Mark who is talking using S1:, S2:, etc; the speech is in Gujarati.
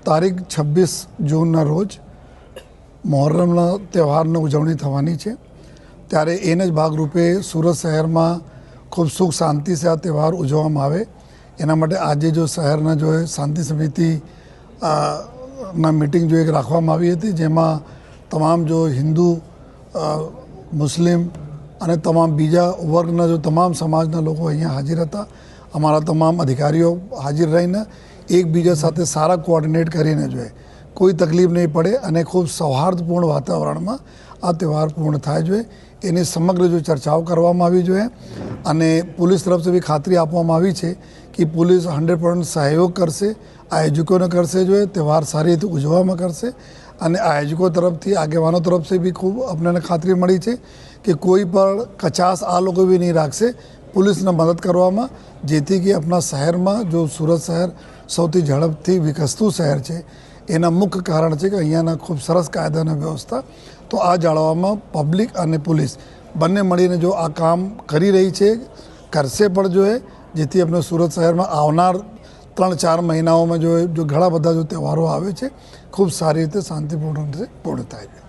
S1: તારીખ 26 જૂનના રોજ મહોરમના તહેવારની ઉજવણી થવાની છે, ત્યારે એને જ ભાગરૂપે સુરત શહેરમાં ખૂબ સુખ શાંતિથી આ તહેવાર ઉજવવામાં આવે એના માટે આજે જો શહેરના જો શાંતિ સમિતિ ના મીટિંગ જો એક રાખવામાં આવી હતી, જેમાં તમામ જો હિન્દુ, મુસ્લિમ અને તમામ બીજા વર્ગના જો તમામ સમાજના લોકો અહીંયા હાજર હતા. અમારા તમામ અધિકારીઓ હાજર રહીને એકબીજા સાથે સારા કોઓર્ડિનેટ કરીને જોઈએ કોઈ તકલીફ નહીં પડે અને ખૂબ સૌહાર્દપૂર્ણ વાતાવરણમાં આ તહેવાર પૂર્ણ થાય જોઈએ એની સમગ્ર જો ચર્ચાઓ કરવામાં આવી જોઈએ. અને પોલીસ તરફથી બી ખાતરી આપવામાં આવી છે કે પોલીસ 100% સહયોગ કરશે, આયોજકોને કરશે જોઈએ, તહેવાર સારી રીતે ઉજવવામાં કરશે. અને આયોજકો તરફથી, આગેવાનો તરફથી બી ખૂબ આપણને ખાતરી મળી છે કે કોઈ પણ કચાશ આ લોકો બી નહીં રાખશે પોલીસને મદદ કરવામાં, જેથી કે આપણા શહેરમાં જો સુરત શહેર સૌથી ઝડપથી વિકસતું શહેર છે એના મુખ્ય કારણ છે કે અહીંયાના ખૂબ સરસ કાયદાની વ્યવસ્થા. તો આ જાળવવામાં પબ્લિક અને પોલીસ બંને મળીને જો આ કામ કરી રહી છે, કરશે પણ જોઈએ, જેથી આપણે સુરત શહેરમાં આવનાર 3-4 મહિનાઓમાં જો ઘણા બધા જો તહેવારો આવે છે ખૂબ સારી રીતે શાંતિપૂર્ણ રીતે પૂર્ણ થાય છે.